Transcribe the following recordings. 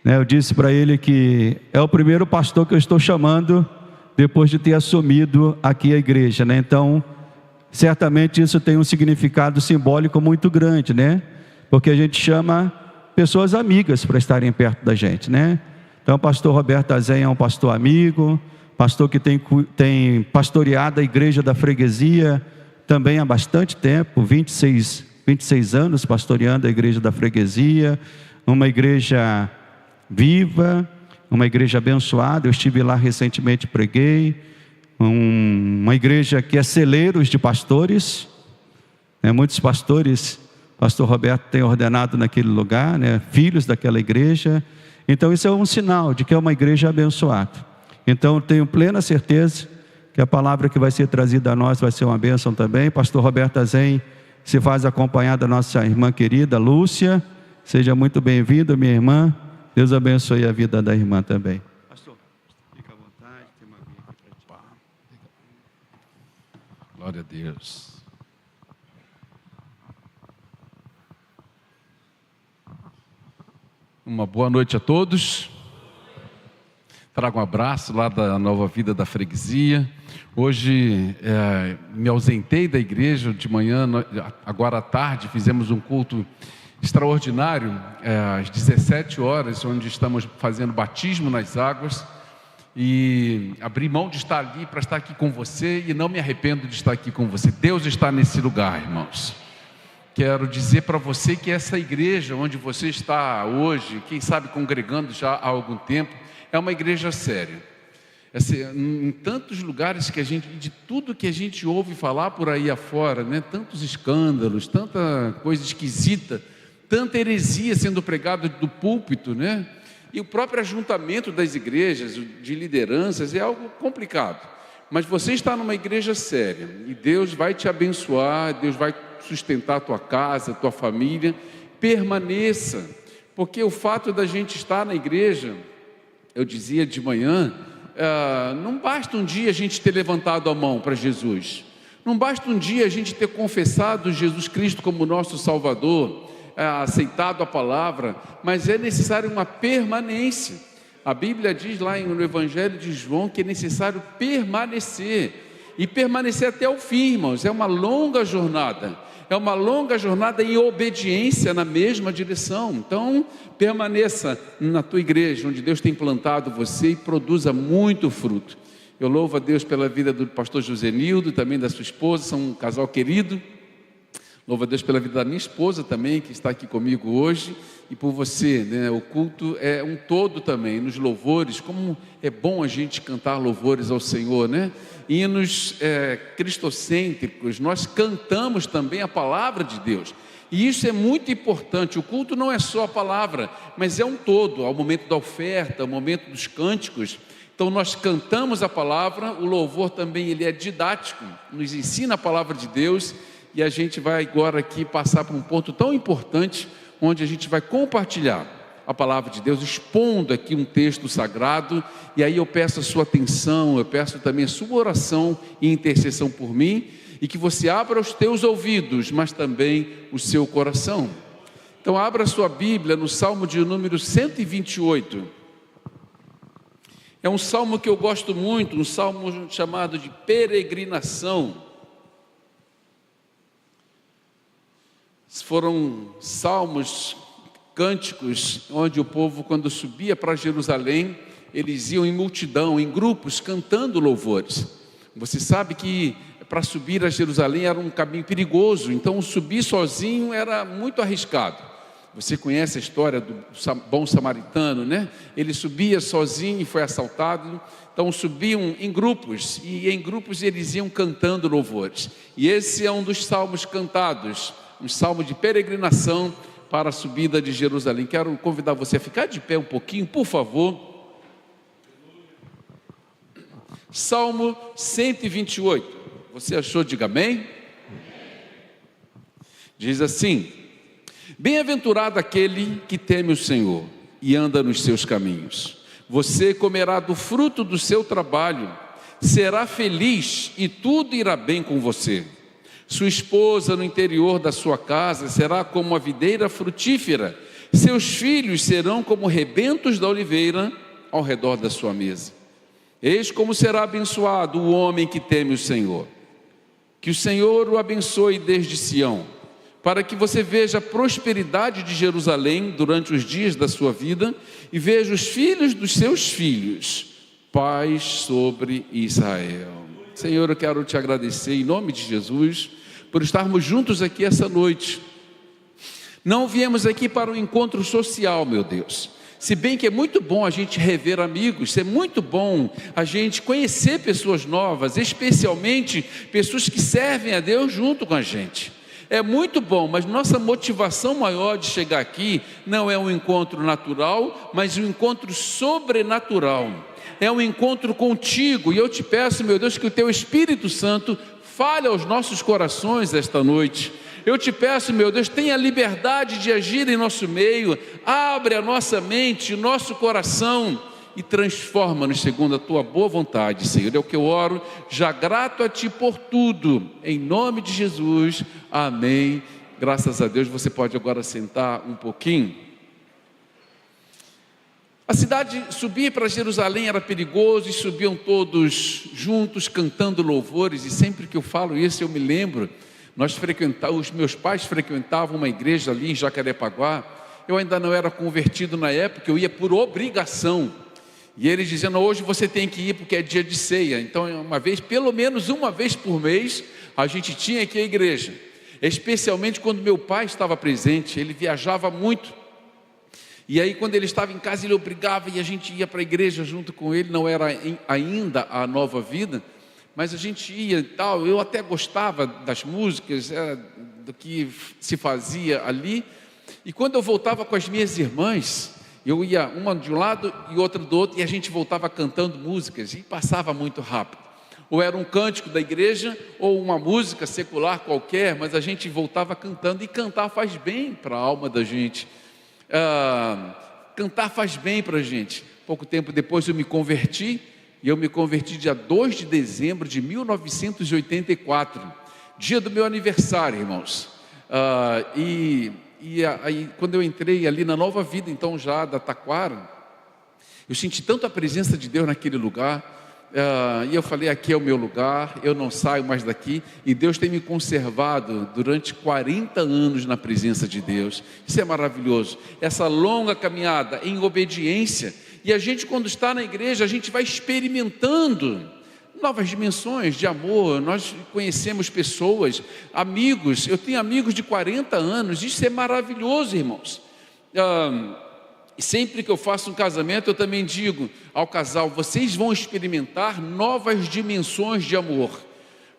né? Eu disse para ele que é o primeiro pastor que eu estou chamando depois de ter assumido aqui a igreja, né? Então, certamente isso tem um significado simbólico muito grande, né? Porque a gente chama pessoas amigas para estarem perto da gente, né? Então, o pastor Roberto Azen é um pastor amigo, pastor que tem pastoreado a igreja da freguesia também há bastante tempo, 26 anos pastoreando a igreja da freguesia, uma igreja viva, uma igreja abençoada. Eu estive lá recentemente, preguei, uma igreja que é celeiros de pastores, né? Muitos pastores, pastor Roberto tem ordenado naquele lugar, né? Filhos daquela igreja. Então isso é um sinal de que é uma igreja abençoada. Então eu tenho plena certeza que a palavra que vai ser trazida a nós vai ser uma bênção também. Pastor Roberto Azen se faz acompanhar da nossa irmã querida Lúcia. Seja muito bem-vinda, minha irmã. Deus abençoe a vida da irmã também. Pastor, fica à vontade, tem uma Bíblia para ti. Glória a Deus. Uma boa noite a todos. Trago um abraço lá da Nova Vida da Freguesia. Hoje me ausentei da igreja de manhã, agora à tarde fizemos um culto extraordinário, às 17 horas, onde estamos fazendo batismo nas águas. E abri mão de estar ali para estar aqui com você, e não me arrependo de estar aqui com você. Deus está nesse lugar, irmãos. Quero dizer para você que essa igreja onde você está hoje, quem sabe congregando já há algum tempo, é uma igreja séria. Em tantos lugares que de tudo que a gente ouve falar por aí afora, né? Tantos escândalos, tanta coisa esquisita, tanta heresia sendo pregada do púlpito, né? E o próprio ajuntamento das igrejas, de lideranças, é algo complicado. Mas você está numa igreja séria, e Deus vai te abençoar, Deus vai sustentar a tua casa, a tua família. Permaneça, porque o fato da gente estar na igreja, eu dizia de manhã, não basta um dia a gente ter levantado a mão para Jesus, não basta um dia a gente ter confessado Jesus Cristo como nosso Salvador, aceitado a palavra, mas é necessário uma permanência. A Bíblia diz lá no Evangelho de João que é necessário permanecer, e permanecer até o fim, irmãos. É uma longa jornada, em obediência na mesma direção. Então permaneça na tua igreja, onde Deus tem plantado você, e produza muito fruto. Eu louvo a Deus pela vida do pastor Josenildo, também da sua esposa, são um casal querido. Louvo a Deus pela vida da minha esposa também, que está aqui comigo hoje, e por você, né? O culto é um todo também, nos louvores. Como é bom a gente cantar louvores ao Senhor, né? Hinos cristocêntricos, nós cantamos também a palavra de Deus, e isso é muito importante. O culto não é só a palavra, mas é um todo, ao momento da oferta, ao momento dos cânticos. Então nós cantamos a palavra, o louvor também ele é didático, nos ensina a palavra de Deus. E a gente vai agora aqui passar por um ponto tão importante, onde a gente vai compartilhar a palavra de Deus, expondo aqui um texto sagrado. E aí eu peço a sua atenção, eu peço também a sua oração e intercessão por mim, e que você abra os teus ouvidos, mas também o seu coração. Então abra a sua Bíblia no Salmo de número 128. É um salmo que eu gosto muito, um salmo chamado de peregrinação. Foram salmos, cânticos, onde o povo, quando subia para Jerusalém, eles iam em multidão, em grupos, cantando louvores. Você sabe que para subir a Jerusalém era um caminho perigoso, então subir sozinho era muito arriscado. Você conhece a história do bom samaritano, né? Ele subia sozinho e foi assaltado. Então subiam em grupos, e em grupos eles iam cantando louvores. E esse é um dos salmos cantados, um salmo de peregrinação para a subida de Jerusalém. Quero convidar você a ficar de pé um pouquinho, por favor. Salmo 128. Você achou? Diga amém. Diz assim: bem-aventurado aquele que teme o Senhor e anda nos seus caminhos. Você comerá do fruto do seu trabalho, será feliz e tudo irá bem com você. Sua esposa no interior da sua casa será como uma videira frutífera, Seus filhos serão como rebentos da oliveira ao redor da sua mesa. Eis como será abençoado o homem que teme o Senhor. Que o Senhor o abençoe desde Sião, para que você veja a prosperidade de Jerusalém durante os dias da sua vida e veja os filhos dos seus filhos, paz sobre Israel. Senhor, eu quero te agradecer em nome de Jesus por estarmos juntos aqui essa noite. Não viemos aqui para um encontro social, meu Deus. Se bem que é muito bom a gente rever amigos, é muito bom a gente conhecer pessoas novas, especialmente pessoas que servem a Deus junto com a gente. É muito bom, mas nossa motivação maior de chegar aqui não é um encontro natural, mas um encontro sobrenatural. É um encontro contigo, e eu te peço, meu Deus, que o teu Espírito Santo fale aos nossos corações esta noite. Eu te peço, meu Deus, tenha liberdade de agir em nosso meio, abre a nossa mente, o nosso coração e transforma-nos segundo a tua boa vontade, Senhor. É o que eu oro, já grato a ti por tudo, em nome de Jesus, amém. Graças a Deus. Você pode agora sentar um pouquinho. A cidade, subir para Jerusalém era perigoso e subiam todos juntos cantando louvores, e sempre que eu falo isso eu me lembro, os meus pais frequentavam uma igreja ali em Jacarepaguá. Eu ainda não era convertido na época, eu ia por obrigação, e eles dizendo: hoje você tem que ir porque é dia de ceia. Então pelo menos uma vez por mês a gente tinha que ir à igreja, especialmente quando meu pai estava presente. Ele viajava muito, e aí quando ele estava em casa ele obrigava e a gente ia para a igreja junto com ele. Não era ainda a Nova Vida, mas a gente ia e tal. Eu até gostava das músicas, do que se fazia ali. E quando eu voltava com as minhas irmãs, eu ia uma de um lado e outra do outro, e a gente voltava cantando músicas, e passava muito rápido. Ou era um cântico da igreja, ou uma música secular qualquer, mas a gente voltava cantando, e cantar faz bem para a alma da gente. Cantar faz bem para a gente. Pouco tempo depois eu me converti, e eu me converti dia 2 de dezembro de 1984, dia do meu aniversário, irmãos. Aí quando eu entrei ali na Nova Vida, então já da Taquara, eu senti tanto a presença de Deus naquele lugar, e eu falei: aqui é o meu lugar, eu não saio mais daqui. E Deus tem me conservado durante 40 anos na presença de Deus. Isso é maravilhoso, essa longa caminhada em obediência. E a gente, quando está na igreja, a gente vai experimentando novas dimensões de amor. Nós conhecemos pessoas, amigos. Eu tenho amigos de 40 anos, isso é maravilhoso, irmãos. E sempre que eu faço um casamento, eu também digo ao casal: vocês vão experimentar novas dimensões de amor.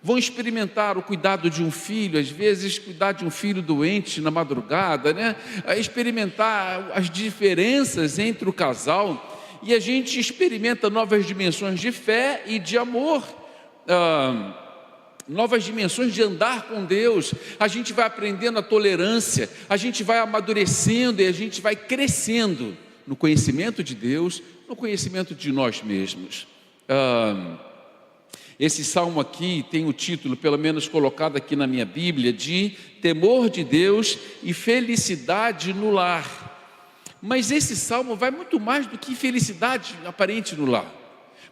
Vão experimentar o cuidado de um filho, às vezes cuidar de um filho doente na madrugada, né? Experimentar as diferenças entre o casal, e a gente experimenta novas dimensões de fé e de amor, novas dimensões de andar com Deus. A gente vai aprendendo a tolerância, a gente vai amadurecendo e a gente vai crescendo no conhecimento de Deus, no conhecimento de nós mesmos. Esse salmo aqui tem o título, pelo menos colocado aqui na minha Bíblia, de temor de Deus e felicidade no lar. Mas esse salmo vai muito mais do que felicidade aparente no lar.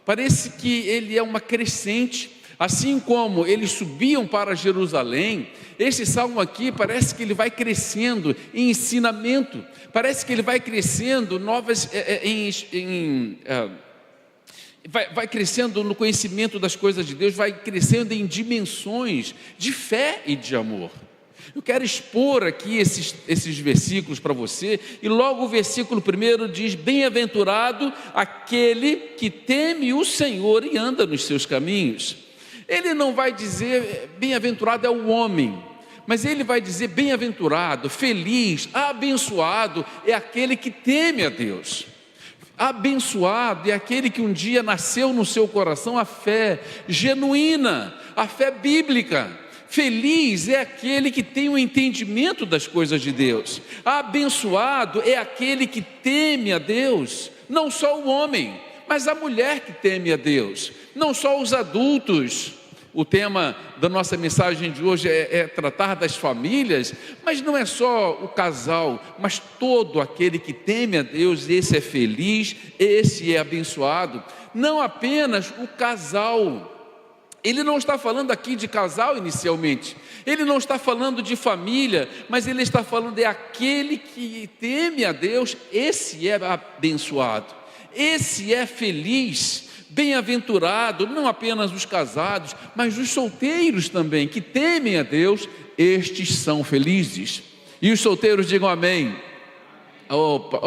Parece que ele é uma crescente. Assim como eles subiam para Jerusalém, esse salmo aqui parece que ele vai crescendo em ensinamento, parece que ele vai crescendo vai crescendo no conhecimento das coisas de Deus, vai crescendo em dimensões de fé e de amor. Eu quero expor aqui esses versículos para você, e logo o versículo 1 diz: bem-aventurado aquele que teme o Senhor e anda nos seus caminhos. Ele não vai dizer bem-aventurado é o homem, mas ele vai dizer bem-aventurado, feliz, abençoado é aquele que teme a Deus. Abençoado é aquele que um dia nasceu no seu coração a fé genuína, a fé bíblica. Feliz é aquele que tem o entendimento das coisas de Deus. Abençoado é aquele que teme a Deus, não só o homem, mas a mulher que teme a Deus, não só os adultos, O tema da nossa mensagem de hoje é tratar das famílias, mas não é só o casal, mas todo aquele que teme a Deus, esse é feliz, esse é abençoado. Não apenas o casal. Ele não está falando aqui de casal inicialmente, ele não está falando de família, mas ele está falando de aquele que teme a Deus, esse é abençoado, esse é feliz, bem-aventurado, não apenas os casados, mas os solteiros também, que temem a Deus, estes são felizes. E os solteiros digam amém. Opa,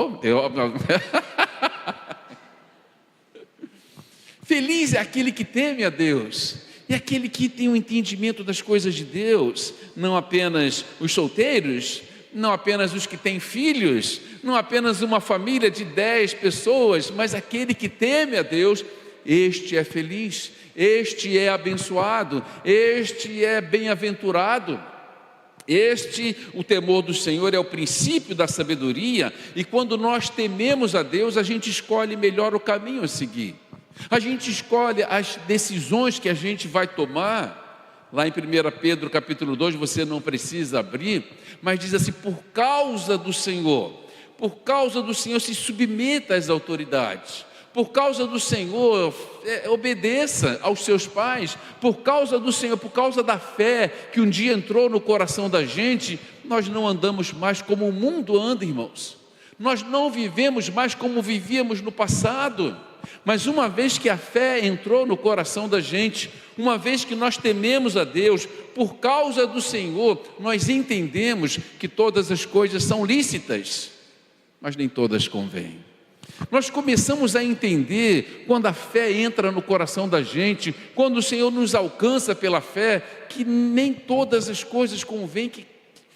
Feliz é aquele que teme a Deus, e aquele que tem um entendimento das coisas de Deus, não apenas os solteiros, não apenas os que têm filhos, não apenas uma família de 10 pessoas, mas aquele que teme a Deus, este é feliz, este é abençoado, este é bem-aventurado. O temor do Senhor é o princípio da sabedoria, e quando nós tememos a Deus, a gente escolhe melhor o caminho a seguir. A gente escolhe as decisões que a gente vai tomar. Lá em 1 Pedro capítulo 2, você não precisa abrir, mas diz assim: por causa do Senhor se submeta às autoridades, por causa do Senhor obedeça aos seus pais, por causa do Senhor, por causa da fé que um dia entrou no coração da gente, nós não andamos mais como o mundo anda, irmãos. Nós não vivemos mais como vivíamos no passado. Mas uma vez que a fé entrou no coração da gente, uma vez que nós tememos a Deus, por causa do Senhor, nós entendemos que todas as coisas são lícitas, mas nem todas convêm. Nós começamos a entender, quando a fé entra no coração da gente, quando o Senhor nos alcança pela fé, que nem todas as coisas convêm que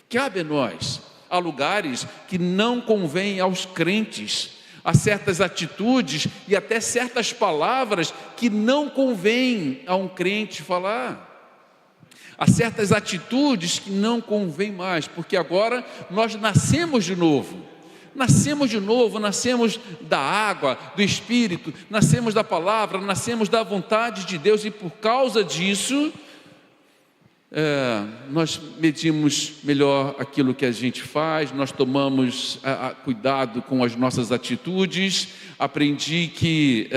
cabe a nós. Há lugares que não convêm aos crentes. Há certas atitudes e até certas palavras que não convém a um crente falar. Há certas atitudes que não convém mais, porque agora nós nascemos de novo, nascemos da água, do Espírito, nascemos da palavra, nascemos da vontade de Deus, e por causa disso, nós medimos melhor aquilo que a gente faz, nós tomamos cuidado com as nossas atitudes. Aprendi que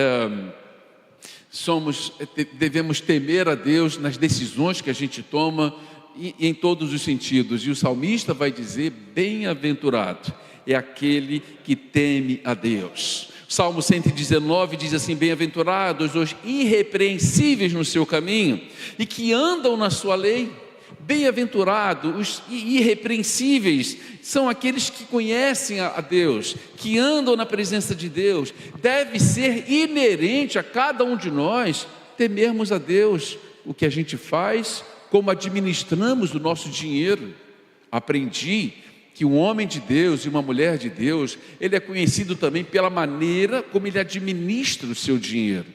devemos temer a Deus nas decisões que a gente toma, e em todos os sentidos. E o salmista vai dizer: bem-aventurado é aquele que teme a Deus. Salmo 119 diz assim: bem-aventurados os irrepreensíveis no seu caminho e que andam na sua lei. Bem-aventurados os irrepreensíveis são aqueles que conhecem a Deus, que andam na presença de Deus. Deve ser inerente a cada um de nós temermos a Deus, o que a gente faz, como administramos o nosso dinheiro. Aprendi que um homem de Deus e uma mulher de Deus, ele é conhecido também pela maneira como ele administra o seu dinheiro,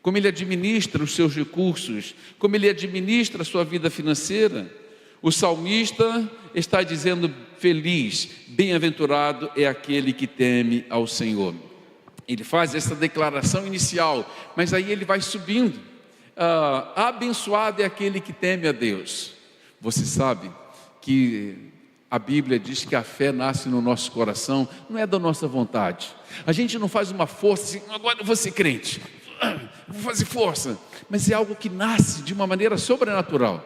como ele administra os seus recursos, como ele administra a sua vida financeira. O salmista está dizendo: feliz, bem-aventurado é aquele que teme ao Senhor. Ele faz essa declaração inicial, mas aí ele vai subindo. Abençoado é aquele que teme a Deus. Você sabe que a Bíblia diz que a fé nasce no nosso coração, não é da nossa vontade. A gente não faz uma força assim: agora eu vou ser crente, vou fazer força. Mas é algo que nasce de uma maneira sobrenatural,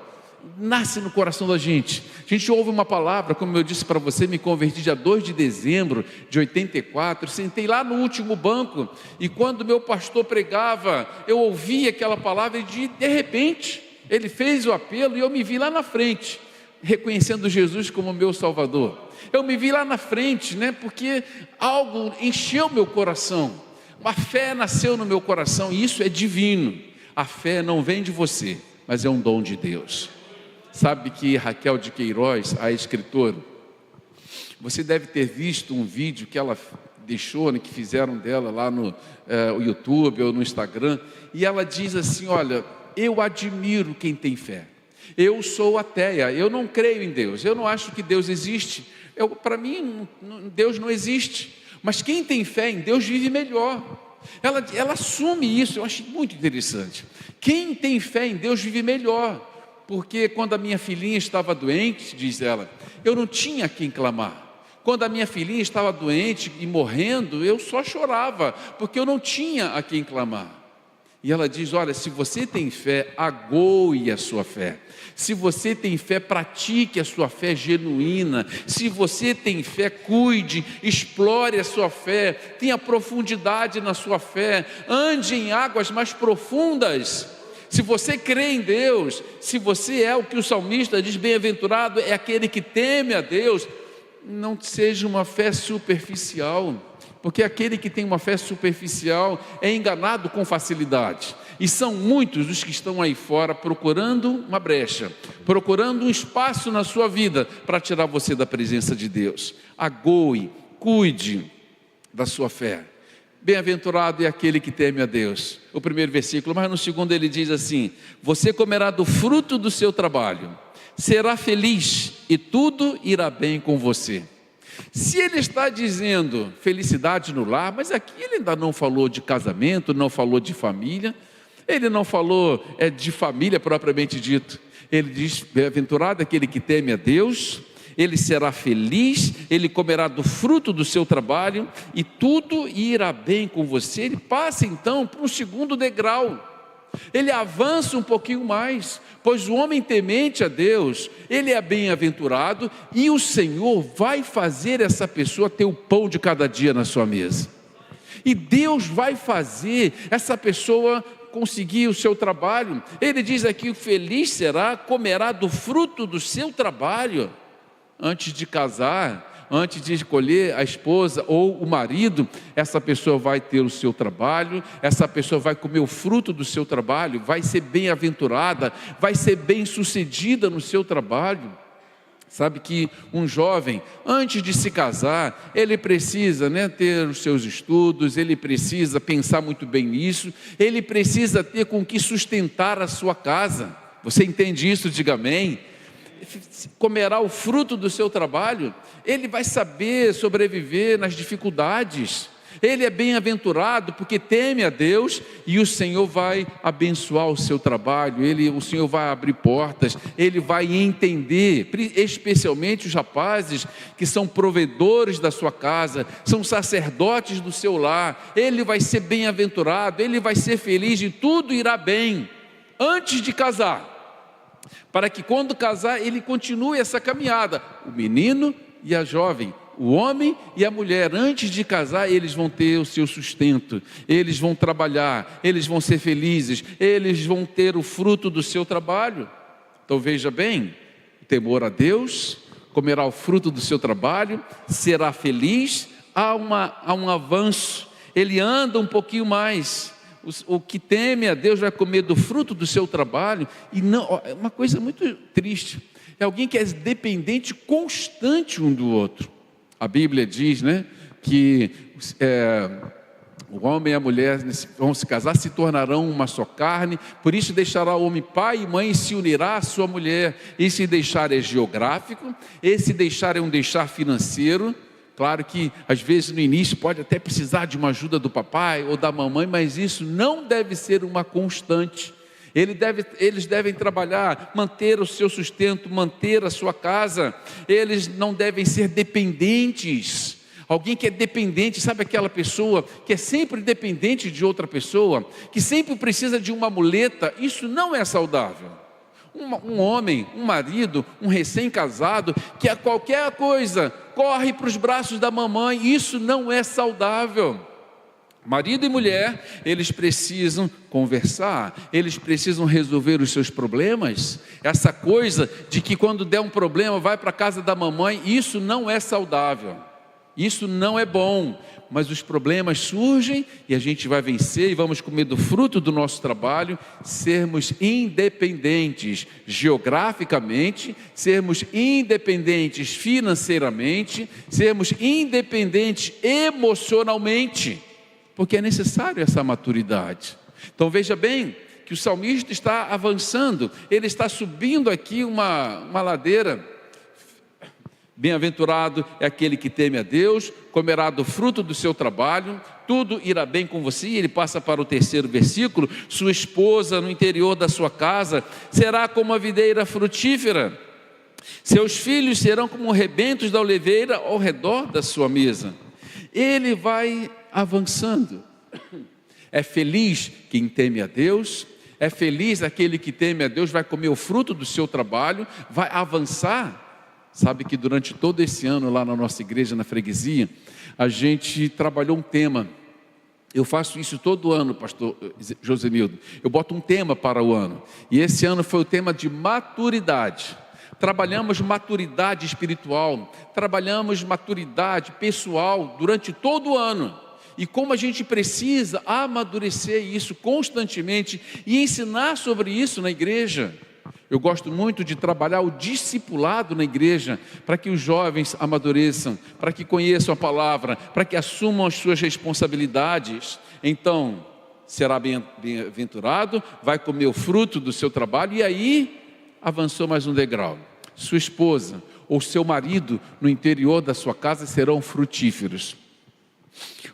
nasce no coração da gente. A gente ouve uma palavra, como eu disse para você, me converti dia 2 de dezembro de 84, sentei lá no último banco, e quando meu pastor pregava, eu ouvi aquela palavra, e de repente, ele fez o apelo, e eu me vi lá na frente, reconhecendo Jesus como meu Salvador. Eu me vi lá na frente, porque algo encheu meu coração, a fé nasceu no meu coração, e isso é divino. A fé não vem de você, mas é um dom de Deus. Sabe que Raquel de Queiroz, a escritora, você deve ter visto um vídeo que ela deixou, que fizeram dela lá no YouTube ou no Instagram, e ela diz assim: olha, eu admiro quem tem fé. Eu sou ateia, eu não creio em Deus, eu não acho que Deus existe. Para mim, Deus não existe. Mas quem tem fé em Deus vive melhor. Ela assume isso, eu acho muito interessante. Quem tem fé em Deus vive melhor, porque quando a minha filhinha estava doente, diz ela, eu não tinha a quem clamar. Quando a minha filhinha estava doente e morrendo, eu só chorava, porque eu não tinha a quem clamar. E ela diz, olha, se você tem fé, agoe a sua fé. Se você tem fé, pratique a sua fé genuína. Se você tem fé, cuide, explore a sua fé, tenha profundidade na sua fé, ande em águas mais profundas. Se você crê em Deus, se você é o que o salmista diz, bem-aventurado é aquele que teme a Deus, não seja uma fé superficial, porque aquele que tem uma fé superficial é enganado com facilidade. E são muitos os que estão aí fora procurando uma brecha, procurando um espaço na sua vida para tirar você da presença de Deus. Agoe, cuide da sua fé. Bem-aventurado é aquele que teme a Deus. O primeiro versículo, mas no segundo ele diz assim: você comerá do fruto do seu trabalho, será feliz e tudo irá bem com você. Se ele está dizendo felicidade no lar, mas aqui ele ainda não falou de casamento, não falou de família, ele não falou de família propriamente dito. Ele diz, bem-aventurado aquele que teme a Deus, ele será feliz, ele comerá do fruto do seu trabalho e tudo irá bem com você. Ele passa então para um segundo degrau. Ele avança um pouquinho mais, pois o homem temente a Deus, ele é bem-aventurado e o Senhor vai fazer essa pessoa ter o pão de cada dia na sua mesa. E Deus vai fazer essa pessoa conseguir o seu trabalho. Ele diz aqui, feliz será, comerá do fruto do seu trabalho. Antes de casar, antes de escolher a esposa ou o marido, essa pessoa vai ter o seu trabalho, essa pessoa vai comer o fruto do seu trabalho, vai ser bem-aventurada, vai ser bem-sucedida no seu trabalho. Sabe que um jovem, antes de se casar, ele precisa ter os seus estudos, ele precisa pensar muito bem nisso, ele precisa ter com que sustentar a sua casa. Você entende isso? Diga amém. Comerá o fruto do seu trabalho, ele vai saber sobreviver nas dificuldades. Ele é bem-aventurado porque teme a Deus e o Senhor vai abençoar o seu trabalho, o Senhor vai abrir portas, ele vai entender, especialmente os rapazes que são provedores da sua casa, são sacerdotes do seu lar. Ele vai ser bem-aventurado, ele vai ser feliz e tudo irá bem antes de casar, para que quando casar ele continue essa caminhada. O menino e a jovem, o homem e a mulher, antes de casar, eles vão ter o seu sustento, eles vão trabalhar, eles vão ser felizes, eles vão ter o fruto do seu trabalho. Então veja bem, o temor a Deus, comerá o fruto do seu trabalho, será feliz, há um avanço, ele anda um pouquinho mais. O que teme a Deus vai comer do fruto do seu trabalho. E não, é uma coisa muito triste, é alguém que é dependente constante um do outro. A Bíblia diz, que o homem e a mulher vão se casar, se tornarão uma só carne. Por isso deixará o homem pai e mãe e se unirá à sua mulher. Esse deixar é geográfico, esse deixar é um deixar financeiro. Claro que às vezes no início pode até precisar de uma ajuda do papai ou da mamãe, mas isso não deve ser uma constante. Eles devem trabalhar, manter o seu sustento, manter a sua casa. Eles não devem ser dependentes. Alguém que é dependente, sabe aquela pessoa que é sempre dependente de outra pessoa, que sempre precisa de uma muleta? Isso não é saudável. Um homem, um marido, um recém-casado, que a qualquer coisa corre para os braços da mamãe, isso não é saudável. Marido e mulher, eles precisam conversar, eles precisam resolver os seus problemas. Essa coisa de que quando der um problema vai para a casa da mamãe, isso não é saudável, isso não é bom. Mas os problemas surgem e a gente vai vencer e vamos comer do fruto do nosso trabalho, sermos independentes geograficamente, sermos independentes financeiramente, sermos independentes emocionalmente, porque é necessário essa maturidade. Então veja bem que o salmista está avançando, ele está subindo aqui uma ladeira. Bem-aventurado é aquele que teme a Deus, comerá do fruto do seu trabalho, tudo irá bem com você. E ele passa para o 3º versículo: sua esposa no interior da sua casa será como a videira frutífera, seus filhos serão como rebentos da oliveira ao redor da sua mesa. Ele vai avançando. É feliz quem teme a Deus, é feliz aquele que teme a Deus, vai comer o fruto do seu trabalho, vai avançar. Sabe que durante todo esse ano lá na nossa igreja, na freguesia, a gente trabalhou um tema. Eu faço isso todo ano, pastor Josenildo. Eu boto um tema para o ano. E esse ano foi o tema de maturidade. Trabalhamos maturidade espiritual, trabalhamos maturidade pessoal durante todo o ano. E como a gente precisa amadurecer isso constantemente e ensinar sobre isso na igreja. Eu gosto muito de trabalhar o discipulado na igreja, para que os jovens amadureçam, para que conheçam a palavra, para que assumam as suas responsabilidades. Então, será bem-aventurado, vai comer o fruto do seu trabalho. E aí, avançou mais um degrau. Sua esposa ou seu marido no interior da sua casa serão frutíferos.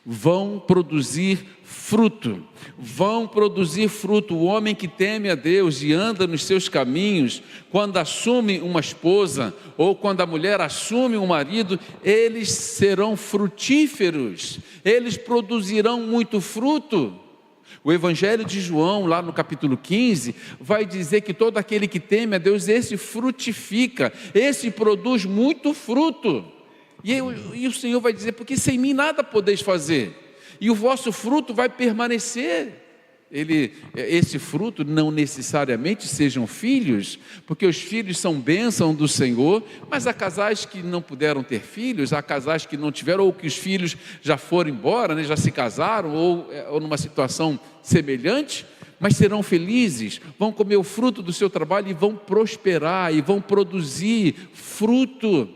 Vão produzir fruto, vão produzir fruto. O homem que teme a Deus e anda nos seus caminhos, quando assume uma esposa, ou quando a mulher assume um marido, eles serão frutíferos, eles produzirão muito fruto. O Evangelho de João, lá no capítulo 15, vai dizer que todo aquele que teme a Deus, esse frutifica, esse produz muito fruto. E o Senhor vai dizer: porque sem mim nada podeis fazer, e o vosso fruto vai permanecer. Esse fruto não necessariamente sejam filhos, porque os filhos são bênção do Senhor, mas há casais que não puderam ter filhos, há casais que não tiveram, ou que os filhos já foram embora, né, já se casaram, ou numa situação semelhante, mas serão felizes, vão comer o fruto do seu trabalho e vão prosperar, e vão produzir fruto.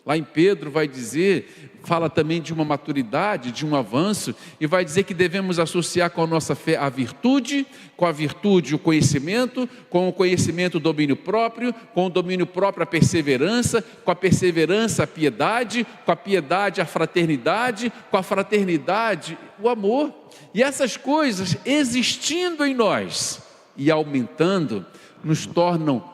Lá em Pedro vai dizer, fala também de uma maturidade, de um avanço, e vai dizer que devemos associar com a nossa fé a virtude, com a virtude o conhecimento, com o conhecimento o domínio próprio, com o domínio próprio a perseverança, com a perseverança a piedade, com a piedade a fraternidade, com a fraternidade o amor. E essas coisas existindo em nós e aumentando, nos tornam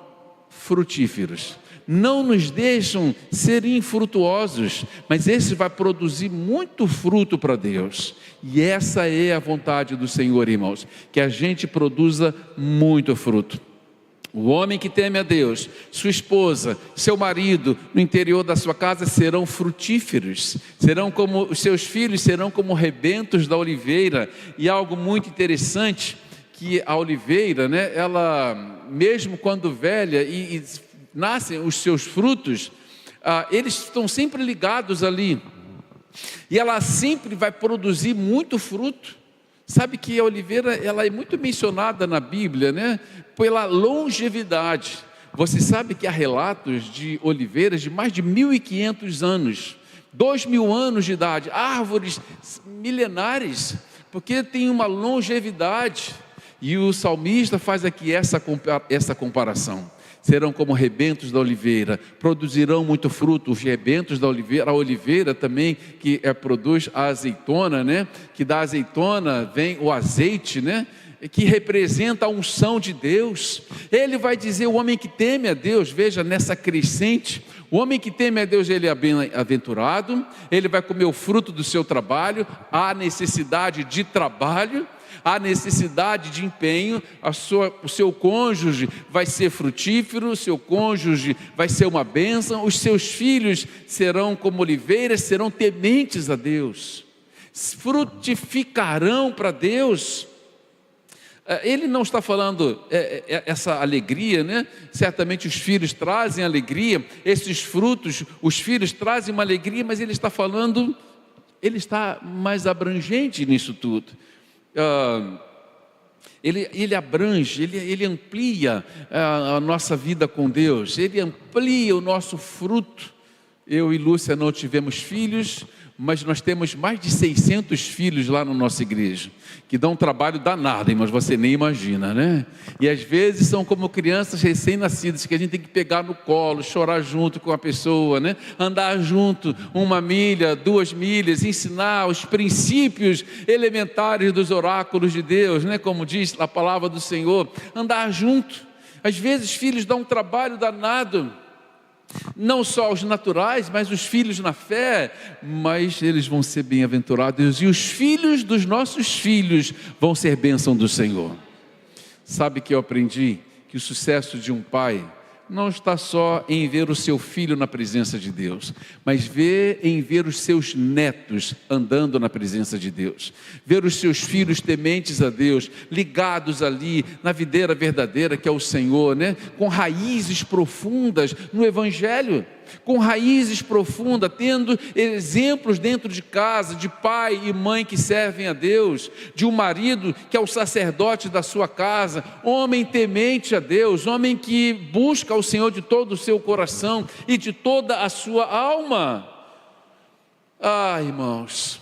frutíferos. Não nos deixam ser infrutuosos, mas esse vai produzir muito fruto para Deus. E essa é a vontade do Senhor, irmãos, que a gente produza muito fruto. O homem que teme a Deus, sua esposa, seu marido, no interior da sua casa serão frutíferos, serão como os seus filhos, serão como rebentos da oliveira. E algo muito interessante, que a oliveira, né, ela mesmo quando velha e nascem os seus frutos, eles estão sempre ligados ali, e ela sempre vai produzir muito fruto. Sabe que a oliveira, ela é muito mencionada na Bíblia, né, pela longevidade. Você sabe que há relatos de oliveiras de mais de 1.500 anos, 2.000 anos de idade, árvores milenares, porque tem uma longevidade. E o salmista faz aqui essa comparação. Serão como rebentos da oliveira, produzirão muito fruto. Os rebentos da oliveira, a oliveira também que produz a azeitona, né? Que da azeitona vem o azeite, né? Que representa a unção de Deus. Ele vai dizer, o homem que teme a Deus, veja nessa crescente, o homem que teme a Deus, ele é bem-aventurado, ele vai comer o fruto do seu trabalho. Há necessidade de trabalho, há necessidade de empenho. O seu cônjuge vai ser frutífero, o seu cônjuge vai ser uma bênção, os seus filhos serão como oliveiras, serão tementes a Deus, frutificarão para Deus. Ele não está falando essa alegria, né? Certamente os filhos trazem alegria, esses frutos, os filhos trazem uma alegria, mas ele está falando, ele está mais abrangente nisso tudo. Ele abrange, ele amplia a nossa vida com Deus, ele amplia o nosso fruto. Eu e Lúcia não tivemos filhos, mas nós temos mais de 600 filhos lá na nossa igreja, que dão um trabalho danado, mas você nem imagina, né? E às vezes são como crianças recém-nascidas, que a gente tem que pegar no colo, chorar junto com a pessoa, né? Andar junto 1 milha, 2 milhas, ensinar os princípios elementares dos oráculos de Deus, né? Como diz a palavra do Senhor, andar junto. Às vezes filhos dão um trabalho danado, não só os naturais, mas os filhos na fé, mas eles vão ser bem-aventurados, e os filhos dos nossos filhos vão ser bênção do Senhor. Sabe que eu aprendi que o sucesso de um pai não está só em ver o seu filho na presença de Deus, mas em ver os seus netos andando na presença de Deus, ver os seus filhos tementes a Deus, ligados ali na videira verdadeira que é o Senhor, né? Com raízes profundas no Evangelho, com raízes profundas, tendo exemplos dentro de casa, de pai e mãe que servem a Deus, de um marido que é o sacerdote da sua casa, homem temente a Deus, homem que busca o Senhor de todo o seu coração e de toda a sua alma. Ah, irmãos,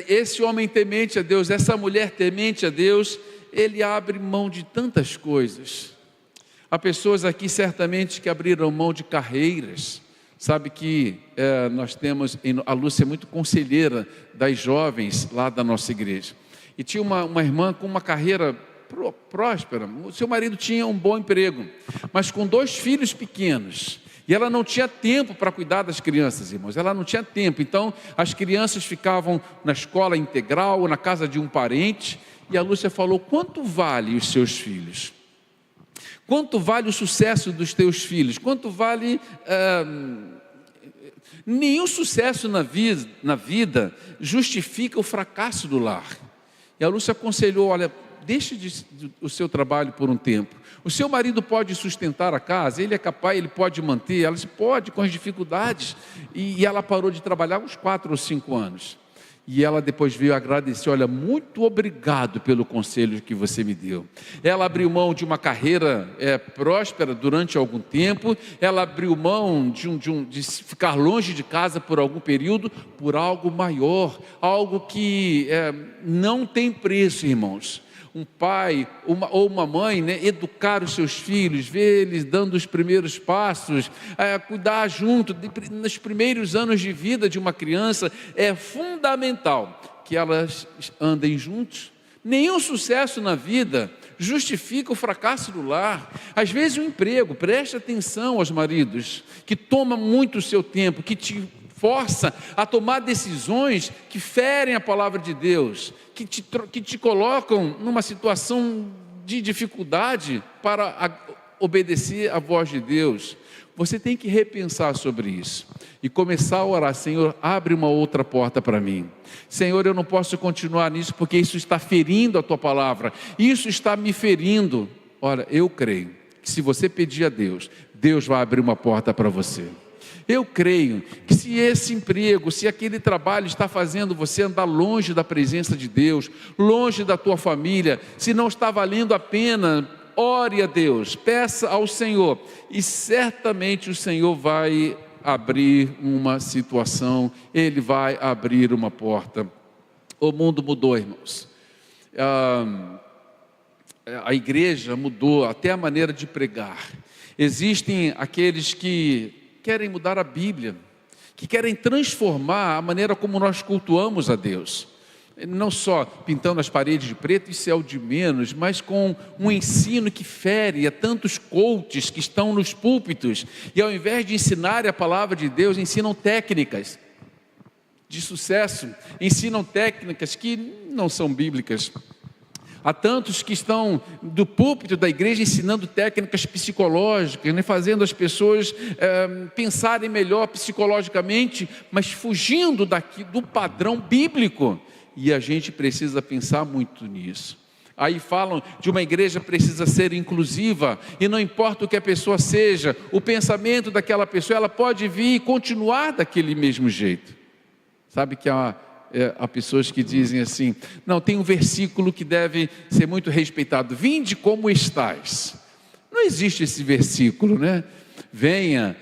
esse homem temente a Deus, essa mulher temente a Deus, ele abre mão de tantas coisas. Há pessoas aqui certamente que abriram mão de carreiras. Sabe que nós temos, a Lúcia é muito conselheira das jovens lá da nossa igreja, e tinha uma irmã com uma carreira próspera. O seu marido tinha um bom emprego, mas com 2 filhos pequenos, e ela não tinha tempo para cuidar das crianças, irmãos, ela não tinha tempo. Então as crianças ficavam na escola integral ou na casa de um parente, e a Lúcia falou: quanto vale os seus filhos? Quanto vale o sucesso dos teus filhos? Quanto vale... Nenhum sucesso na vida justifica o fracasso do lar. E a Lúcia aconselhou: olha, deixe o seu trabalho por um tempo. O seu marido pode sustentar a casa, ele é capaz, ele pode manter. Ela disse: pode, com as dificuldades. E ela parou de trabalhar uns 4 ou 5 anos. E ela depois veio agradecer: olha, muito obrigado pelo conselho que você me deu. Ela abriu mão de uma carreira próspera durante algum tempo. Ela abriu mão de ficar longe de casa por algum período, por algo maior, algo que não tem preço, irmãos. Um pai ou uma mãe, né, educar os seus filhos, ver eles dando os primeiros passos, cuidar junto, nos primeiros anos de vida de uma criança, é fundamental que elas andem juntos. Nenhum sucesso na vida justifica o fracasso do lar. Às vezes o emprego, preste atenção aos maridos, que toma muito o seu tempo, que te força a tomar decisões que ferem a palavra de Deus, que te colocam numa situação de dificuldade para obedecer à voz de Deus. Você tem que repensar sobre isso e começar a orar: Senhor, abre uma outra porta para mim. Senhor, eu não posso continuar nisso porque isso está ferindo a tua palavra, isso está me ferindo. Olha, eu creio que se você pedir a Deus, Deus vai abrir uma porta para você. Eu creio que se esse emprego, se aquele trabalho está fazendo você andar longe da presença de Deus, longe da tua família, se não está valendo a pena, ore a Deus, peça ao Senhor, e certamente o Senhor vai abrir uma situação, Ele vai abrir uma porta. O mundo mudou, irmãos. A igreja mudou, até a maneira de pregar. Existem aqueles que querem mudar a Bíblia, que querem transformar a maneira como nós cultuamos a Deus, não só pintando as paredes de preto, isso é o de menos, mas com um ensino que fere a tantos coaches que estão nos púlpitos, e ao invés de ensinar a palavra de Deus, ensinam técnicas de sucesso, ensinam técnicas que não são bíblicas. Há tantos que estão do púlpito da igreja ensinando técnicas psicológicas, né, fazendo as pessoas pensarem melhor psicologicamente, mas fugindo do padrão bíblico. E a gente precisa pensar muito nisso. Aí falam de uma igreja precisa ser inclusiva, e não importa o que a pessoa seja, o pensamento daquela pessoa, ela pode vir e continuar daquele mesmo jeito. Sabe que há pessoas que dizem assim: não, tem um versículo que deve ser muito respeitado: vinde como estás. Não existe esse versículo, né? Venha,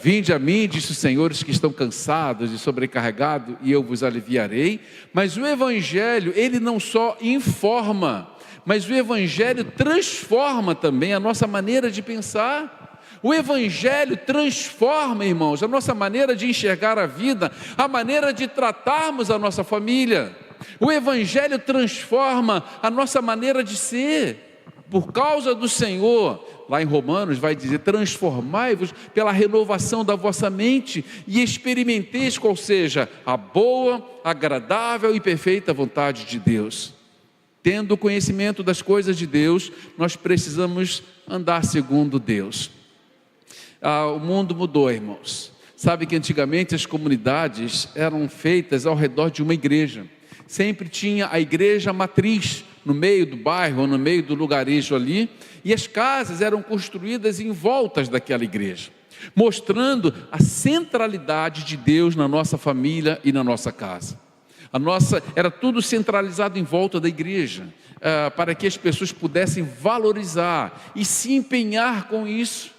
vinde a mim, disse o Senhor, os que estão cansados e sobrecarregados, e eu vos aliviarei. Mas o Evangelho, ele não só informa, mas o Evangelho transforma também a nossa maneira de pensar. O Evangelho transforma, irmãos, a nossa maneira de enxergar a vida, a maneira de tratarmos a nossa família. O Evangelho transforma a nossa maneira de ser. Por causa do Senhor, lá em Romanos vai dizer, transformai-vos pela renovação da vossa mente e experimenteis qual seja a boa, agradável e perfeita vontade de Deus. Tendo conhecimento das coisas de Deus, nós precisamos andar segundo Deus. O mundo mudou, irmãos. Sabe que antigamente as comunidades eram feitas ao redor de uma igreja. Sempre tinha a igreja matriz no meio do bairro, no meio do lugarejo ali, e as casas eram construídas em voltas daquela igreja, mostrando a centralidade de Deus na nossa família e na nossa casa. Era tudo centralizado em volta da igreja, para que as pessoas pudessem valorizar e se empenhar com isso.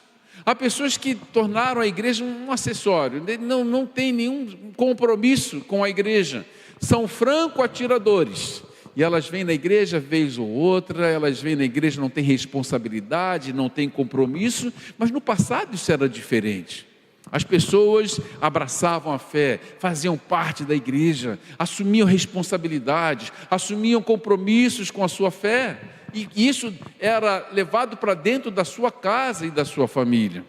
Há pessoas que tornaram a igreja um acessório, não tem nenhum compromisso com a igreja, são franco-atiradores, e elas vêm na igreja vez ou outra, elas vêm na igreja, não tem responsabilidade, não tem compromisso, mas no passado isso era diferente. As pessoas abraçavam a fé, faziam parte da igreja, assumiam responsabilidades, assumiam compromissos com a sua fé, e isso era levado para dentro da sua casa e da sua família.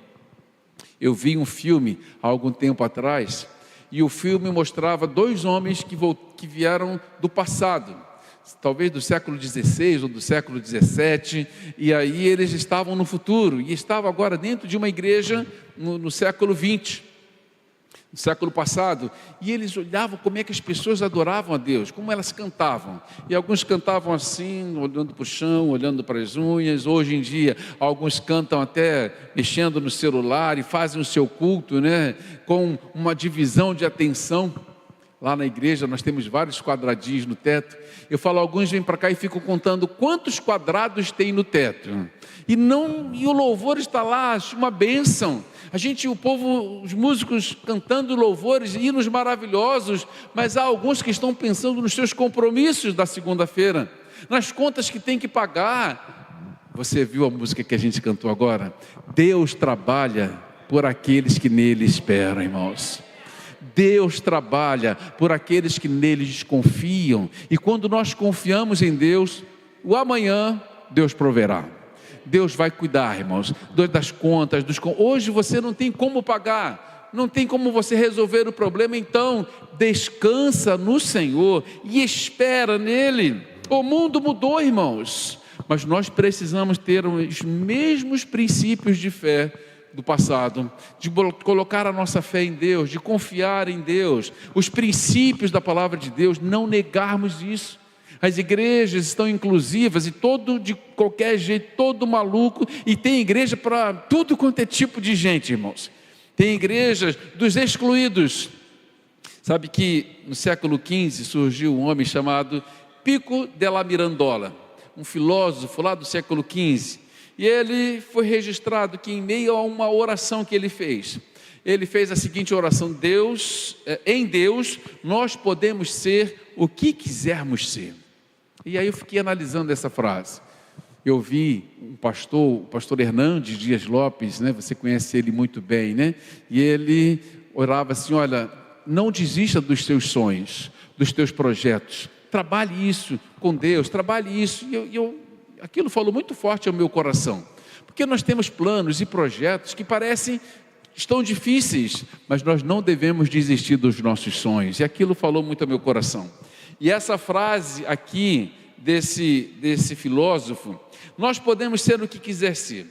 Eu vi um filme há algum tempo atrás, e o filme mostrava dois homens que vieram do passado, talvez do século XVI ou do século XVII, e aí eles estavam no futuro, e estavam agora dentro de uma igreja no século XX, no século passado, e eles olhavam como é que as pessoas adoravam a Deus, como elas cantavam, e alguns cantavam assim, olhando para o chão, olhando para as unhas. Hoje em dia, alguns cantam até mexendo no celular e fazem o seu culto, né, com uma divisão de atenção. Lá na igreja nós temos vários quadradinhos no teto. Eu falo, alguns vêm para cá e ficam contando quantos quadrados tem no teto. E o louvor está lá, uma bênção. O povo, os músicos cantando louvores, hinos maravilhosos, mas há alguns que estão pensando nos seus compromissos da segunda-feira, nas contas que tem que pagar. Você viu a música que a gente cantou agora? Deus trabalha por aqueles que nele esperam, irmãos. Deus trabalha por aqueles que nele confiam, e quando nós confiamos em Deus, o amanhã Deus proverá. Deus vai cuidar, irmãos, das contas, hoje você não tem como pagar, não tem como você resolver o problema, então descansa no Senhor e espera nele. O mundo mudou, irmãos, mas nós precisamos ter os mesmos princípios de fé do passado, de colocar a nossa fé em Deus, de confiar em Deus, os princípios da palavra de Deus, não negarmos isso. As igrejas estão inclusivas, e de qualquer jeito, todo maluco, e tem igreja para tudo quanto é tipo de gente, irmãos. Tem igrejas dos excluídos. Sabe que no século XV surgiu um homem chamado Pico della Mirandola, um filósofo lá do século XV, e ele foi registrado que em meio a uma oração que ele fez a seguinte oração: em Deus nós podemos ser o que quisermos ser. E aí eu fiquei analisando essa frase. Eu vi o pastor Hernandes Dias Lopes, né? Você conhece ele muito bem, né? E ele orava assim: olha, não desista dos teus sonhos, dos teus projetos, trabalhe isso com Deus, trabalhe isso. E aquilo falou muito forte ao meu coração, porque nós temos planos e projetos que estão difíceis, mas nós não devemos desistir dos nossos sonhos, e aquilo falou muito ao meu coração. E essa frase aqui, desse filósofo, nós podemos ser o que quiser ser,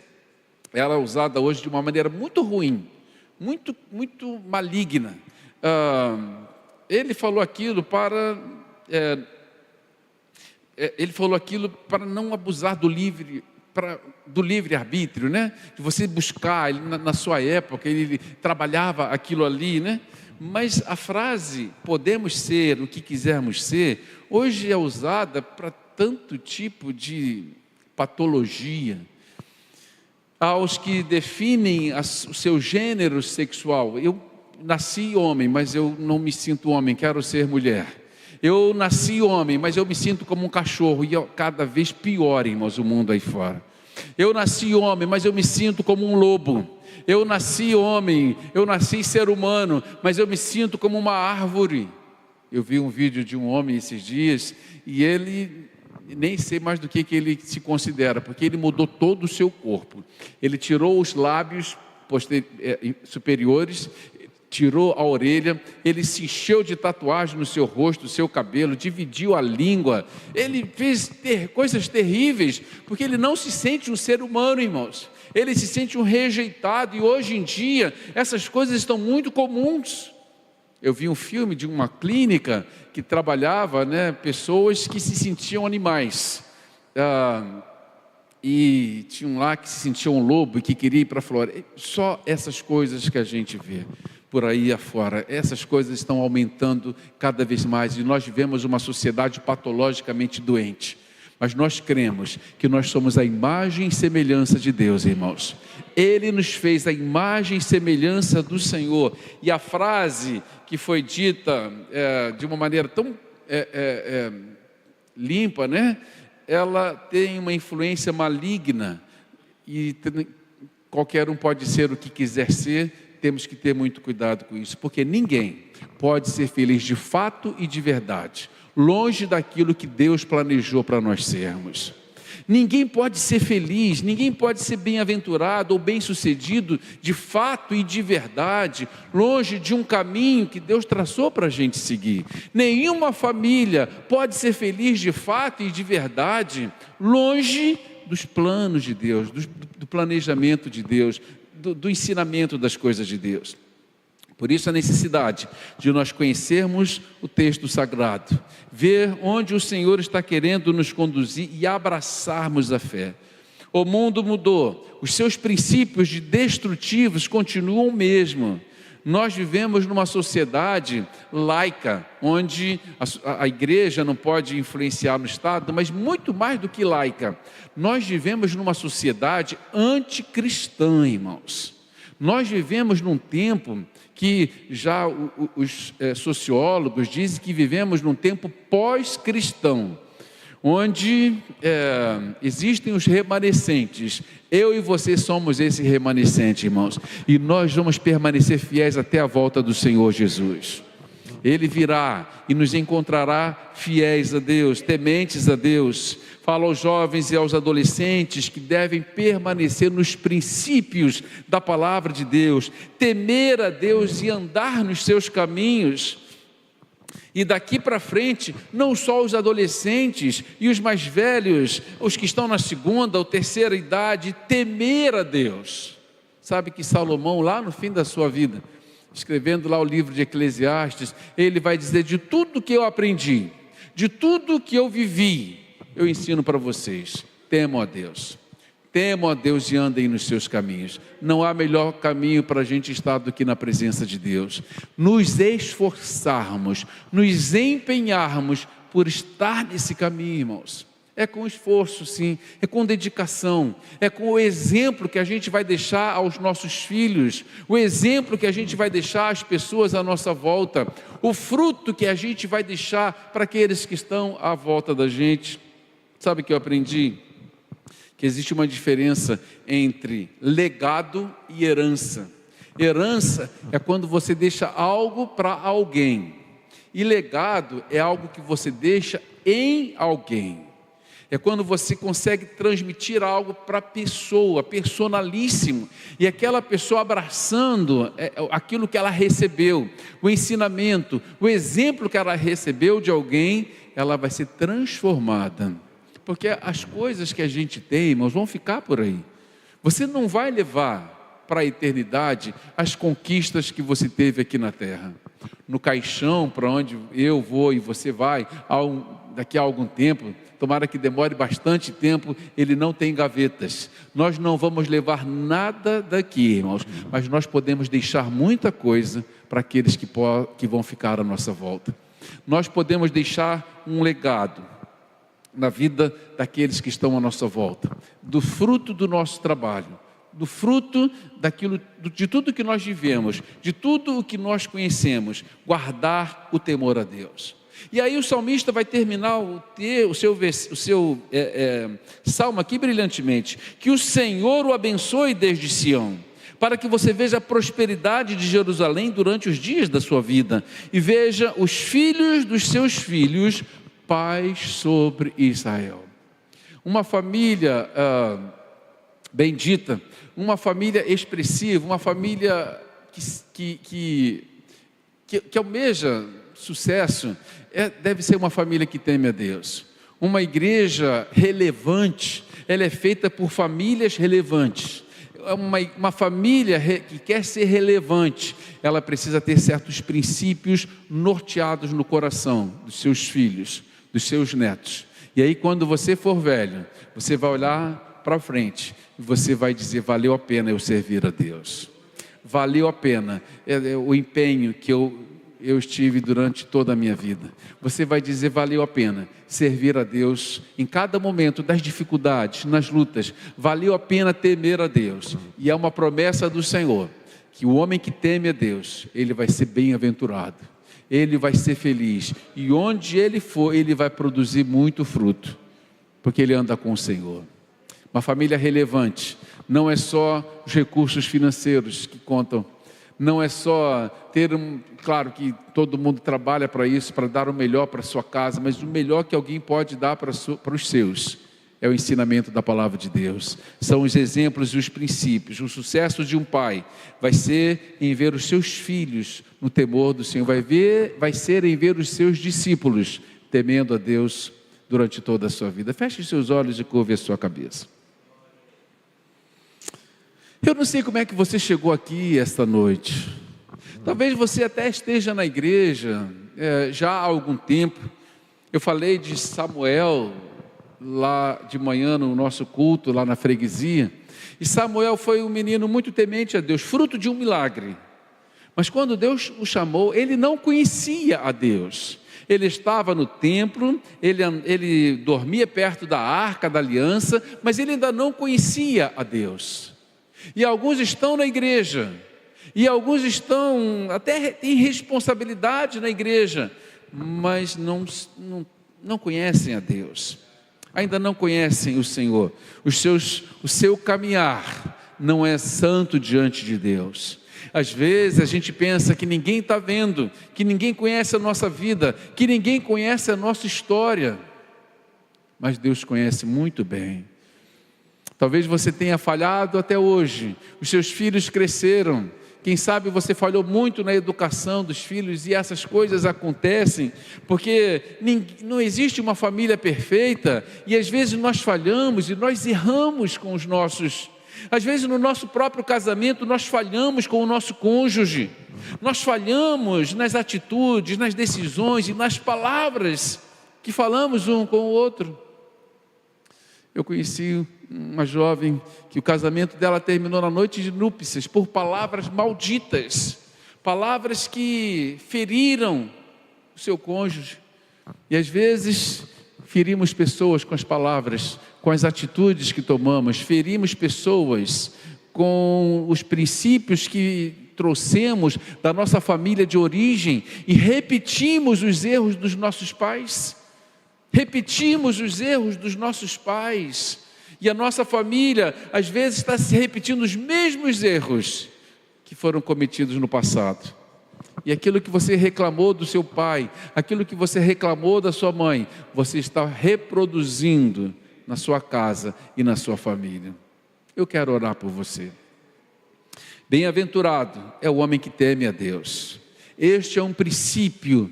ela é usada hoje de uma maneira muito ruim, muito, muito maligna. Ele falou aquilo para não abusar do livre-arbítrio, né? De você buscar, na sua época, ele trabalhava aquilo ali, né? Mas a frase, podemos ser o que quisermos ser, hoje é usada para tanto tipo de patologia. aos que definem o seu gênero sexual. Eu nasci homem, mas eu não me sinto homem, quero ser mulher. Eu nasci homem, mas eu me sinto como um cachorro, e cada vez pior, irmãos, o mundo aí fora. Eu nasci homem, mas eu me sinto como um lobo. Eu nasci homem, eu nasci ser humano, mas eu me sinto como uma árvore. Eu vi um vídeo de um homem esses dias, e ele, nem sei mais do que ele se considera, porque ele mudou todo o seu corpo. Ele tirou os lábios superiores, tirou a orelha, ele se encheu de tatuagem no seu rosto, no seu cabelo, dividiu a língua, ele fez coisas terríveis, porque ele não se sente um ser humano, irmãos, ele se sente um rejeitado, e hoje em dia, essas coisas estão muito comuns. Eu vi um filme de uma clínica que trabalhava, pessoas que se sentiam animais, e tinha um lá que se sentia um lobo e que queria ir para a floresta. Só essas coisas que a gente vê por aí afora, essas coisas estão aumentando cada vez mais, e nós vivemos uma sociedade patologicamente doente, mas nós cremos que nós somos a imagem e semelhança de Deus, irmãos. Ele nos fez a imagem e semelhança do Senhor, e a frase que foi dita de uma maneira tão limpa, ela tem uma influência maligna, e qualquer um pode ser o que quiser ser. Temos que ter muito cuidado com isso, porque ninguém pode ser feliz de fato e de verdade, longe daquilo que Deus planejou para nós sermos. Ninguém pode ser feliz, ninguém pode ser bem-aventurado ou bem-sucedido de fato e de verdade, longe de um caminho que Deus traçou para a gente seguir. Nenhuma família pode ser feliz de fato e de verdade, longe dos planos de Deus, do planejamento de Deus, do ensinamento das coisas de Deus. Por isso a necessidade de nós conhecermos o texto sagrado, ver onde o Senhor está querendo nos conduzir e abraçarmos a fé. O mundo mudou, os seus princípios destrutivos continuam o mesmo. Nós vivemos numa sociedade laica, onde a igreja não pode influenciar no Estado, mas muito mais do que laica, nós vivemos numa sociedade anticristã, irmãos. Nós vivemos num tempo que já os sociólogos dizem que vivemos num tempo pós-cristão, onde existem os remanescentes. Eu e você somos esse remanescente, irmãos, e nós vamos permanecer fiéis até a volta do Senhor Jesus. Ele virá e nos encontrará fiéis a Deus, tementes a Deus. Fala aos jovens e aos adolescentes que devem permanecer nos princípios da palavra de Deus, temer a Deus e andar nos seus caminhos. E daqui para frente, não só os adolescentes e os mais velhos, os que estão na segunda ou terceira idade, temer a Deus. Sabe que Salomão, lá no fim da sua vida, escrevendo lá o livro de Eclesiastes, ele vai dizer: de tudo que eu aprendi, de tudo que eu vivi, eu ensino para vocês, temam a Deus. Temam a Deus e andem nos seus caminhos. Não há melhor caminho para a gente estar do que na presença de Deus. Nos esforçarmos, nos empenharmos por estar nesse caminho, irmãos. É com esforço, sim, é com dedicação, é com o exemplo que a gente vai deixar aos nossos filhos, o exemplo que a gente vai deixar às pessoas à nossa volta, o fruto que a gente vai deixar para aqueles que estão à volta da gente. Sabe o que eu aprendi? Que existe uma diferença entre legado e herança. Herança é quando você deixa algo para alguém, e legado é algo que você deixa em alguém. É quando você consegue transmitir algo para a pessoa, personalíssimo, e aquela pessoa abraçando aquilo que ela recebeu, o ensinamento, o exemplo que ela recebeu de alguém, ela vai ser transformada. Porque as coisas que a gente tem, irmãos, vão ficar por aí. Você não vai levar para a eternidade as conquistas que você teve aqui na terra. No caixão para onde eu vou e você vai, daqui a algum tempo, tomara que demore bastante tempo, ele não tem gavetas. Nós não vamos levar nada daqui, irmãos, mas nós podemos deixar muita coisa para aqueles que vão ficar à nossa volta. Nós podemos deixar um legado na vida daqueles que estão à nossa volta, do fruto do nosso trabalho, do fruto de tudo que nós vivemos, de tudo o que nós conhecemos, guardar o temor a Deus. E aí o salmista vai terminar o seu salmo aqui brilhantemente: que o Senhor o abençoe desde Sião, para que você veja a prosperidade de Jerusalém durante os dias da sua vida, e veja os filhos dos seus filhos, paz sobre Israel. Uma família bendita, uma família expressiva, uma família que almeja sucesso, deve ser uma família que teme a Deus. Uma igreja relevante, ela é feita por famílias relevantes. Uma família que quer ser relevante, ela precisa ter certos princípios norteados no coração dos seus filhos, dos seus netos. E aí, quando você for velho, você vai olhar para frente e você vai dizer: valeu a pena eu servir a Deus. Valeu a pena o empenho que eu estive durante toda a minha vida. Você vai dizer: valeu a pena servir a Deus em cada momento das dificuldades, nas lutas. Valeu a pena temer a Deus. E é uma promessa do Senhor, que o homem que teme a Deus, ele vai ser bem-aventurado, ele vai ser feliz, e onde ele for, ele vai produzir muito fruto, porque ele anda com o Senhor. Uma família relevante não é só os recursos financeiros que contam, não é só ter claro que todo mundo trabalha para isso, para dar o melhor para a sua casa, mas o melhor que alguém pode dar para os seus é o ensinamento da palavra de Deus, são os exemplos e os princípios. O sucesso de um pai vai ser em ver os seus filhos no temor do Senhor, vai ser em ver os seus discípulos temendo a Deus durante toda a sua vida. Feche os seus olhos e curve a sua cabeça. Eu não sei como é que você chegou aqui esta noite. Talvez você até esteja na igreja já há algum tempo. Eu falei de Samuel lá de manhã no nosso culto, lá na freguesia. E Samuel foi um menino muito temente a Deus, fruto de um milagre. Mas quando Deus o chamou, ele não conhecia a Deus. Ele estava no templo, ele dormia perto da arca da aliança, mas ele ainda não conhecia a Deus. E alguns estão na igreja, e alguns estão, até têm responsabilidade na igreja, mas não conhecem a Deus, ainda não conhecem o Senhor. O seu caminhar não é santo diante de Deus. Às vezes a gente pensa que ninguém está vendo, que ninguém conhece a nossa vida, que ninguém conhece a nossa história, mas Deus conhece muito bem. Talvez você tenha falhado até hoje, os seus filhos cresceram, quem sabe você falhou muito na educação dos filhos, e essas coisas acontecem, porque não existe uma família perfeita, e às vezes nós falhamos e nós erramos com os nossos, às vezes no nosso próprio casamento nós falhamos com o nosso cônjuge, nós falhamos nas atitudes, nas decisões e nas palavras que falamos um com o outro. Eu conheci uma jovem que o casamento dela terminou na noite de núpcias por palavras malditas, palavras que feriram o seu cônjuge. E às vezes ferimos pessoas com as palavras, com as atitudes que tomamos, ferimos pessoas com os princípios que trouxemos da nossa família de origem e repetimos os erros dos nossos pais. Repetimos os erros dos nossos pais, e a nossa família às vezes está se repetindo os mesmos erros que foram cometidos no passado. E aquilo que você reclamou do seu pai, aquilo que você reclamou da sua mãe, você está reproduzindo na sua casa e na sua família. Eu quero orar por você. Bem-aventurado é o homem que teme a Deus. Este é um princípio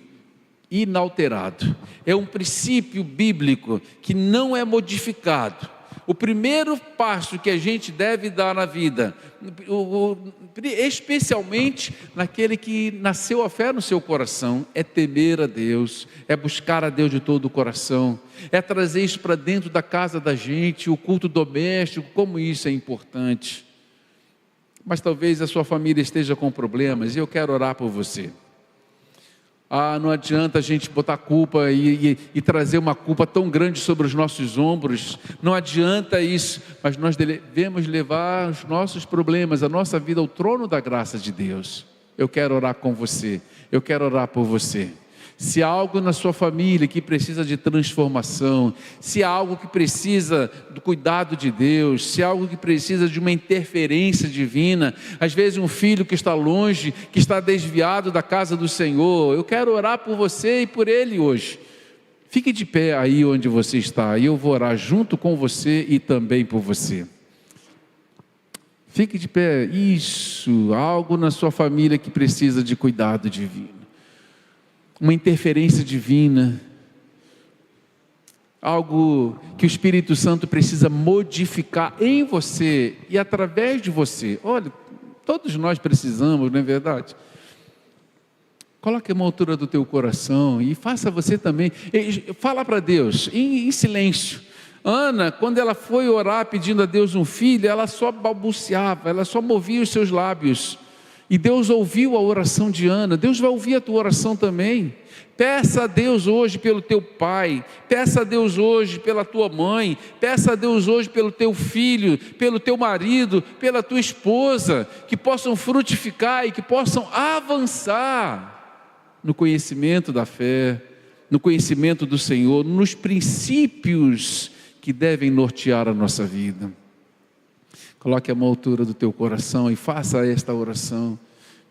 inalterado, é um princípio bíblico que não é modificado. O primeiro passo que a gente deve dar na vida, especialmente naquele que nasceu a fé no seu coração, é temer a Deus, é buscar a Deus de todo o coração, é trazer isso para dentro da casa da gente, o culto doméstico, como isso é importante. Mas talvez a sua família esteja com problemas, e eu quero orar por você. Não adianta a gente botar culpa e trazer uma culpa tão grande sobre os nossos ombros. Não adianta isso, mas nós devemos levar os nossos problemas, a nossa vida ao trono da graça de Deus. Eu quero orar com você, eu quero orar por você. Se há algo na sua família que precisa de transformação, se há algo que precisa do cuidado de Deus, se há algo que precisa de uma interferência divina, às vezes um filho que está longe, que está desviado da casa do Senhor, eu quero orar por você e por ele hoje. Fique de pé aí onde você está, e eu vou orar junto com você e também por você. Fique de pé. Isso, algo na sua família que precisa de cuidado divino, uma interferência divina, algo que o Espírito Santo precisa modificar em você e através de você. Olha, todos nós precisamos, não é verdade? Coloque a mão à altura do teu coração e faça você também. Fala para Deus em silêncio. Ana, quando ela foi orar pedindo a Deus um filho, ela só balbuciava, ela só movia os seus lábios. E Deus ouviu a oração de Ana. Deus vai ouvir a tua oração também. Peça a Deus hoje pelo teu pai, peça a Deus hoje pela tua mãe, peça a Deus hoje pelo teu filho, pelo teu marido, pela tua esposa, que possam frutificar e que possam avançar no conhecimento da fé, no conhecimento do Senhor, nos princípios que devem nortear a nossa vida. Coloque a mão à altura do teu coração e faça esta oração.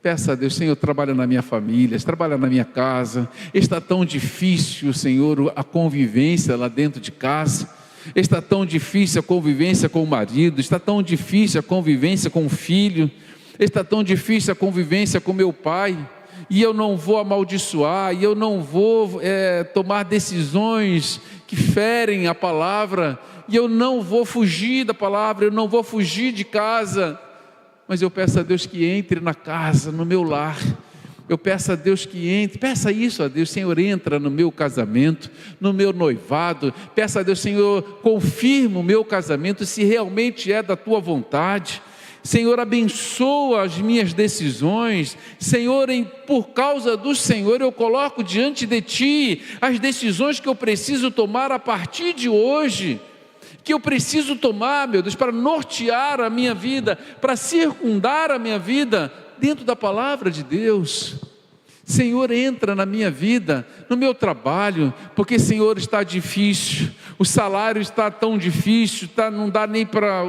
Peça a Deus: Senhor, trabalha na minha família, trabalha na minha casa. Está tão difícil, Senhor, a convivência lá dentro de casa. Está tão difícil a convivência com o marido. Está tão difícil a convivência com o filho. Está tão difícil a convivência com meu pai. E eu não vou amaldiçoar, e eu não vou tomar decisões que ferem a palavra, e eu não vou fugir da palavra, eu não vou fugir de casa, mas eu peço a Deus que entre na casa, no meu lar. Eu peço a Deus que entre, peça isso a Deus: Senhor, entra no meu casamento, no meu noivado. Peça a Deus: Senhor, confirma o meu casamento, se realmente é da tua vontade. Senhor, abençoa as minhas decisões. Senhor, por causa do Senhor, eu coloco diante de Ti as decisões que eu preciso tomar a partir de hoje, que eu preciso tomar, meu Deus, para nortear a minha vida, para circundar a minha vida dentro da palavra de Deus. Senhor, entra na minha vida, no meu trabalho, porque, Senhor, está difícil, o salário está tão difícil, não dá nem para,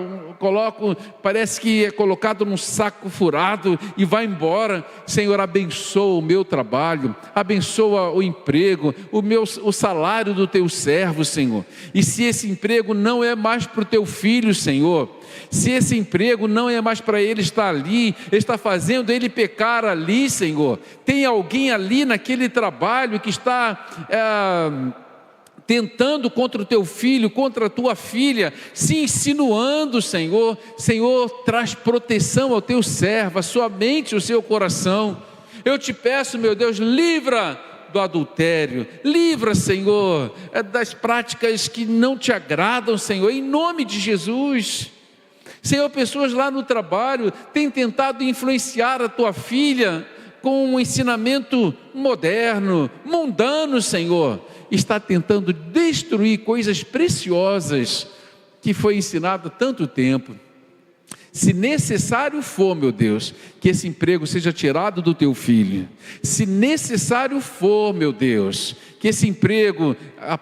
parece que é colocado num saco furado e vai embora. Senhor, abençoa o meu trabalho, abençoa o emprego, o salário do teu servo, Senhor. E se esse emprego não é mais para o teu filho, Senhor, se esse emprego não é mais para ele estar ali, está fazendo ele pecar ali, Senhor, tem alguém ali naquele trabalho que está tentando contra o teu filho, contra a tua filha, se insinuando, Senhor. Senhor, traz proteção ao teu servo, a sua mente, o seu coração. Eu te peço, meu Deus, livra do adultério, livra, Senhor, das práticas que não te agradam, Senhor, em nome de Jesus. Senhor, pessoas lá no trabalho têm tentado influenciar a tua filha com um ensinamento moderno, mundano, Senhor. Está tentando destruir coisas preciosas que foi ensinado há tanto tempo. Se necessário for, meu Deus, que esse emprego seja tirado do teu filho. Se necessário for, meu Deus, que esse emprego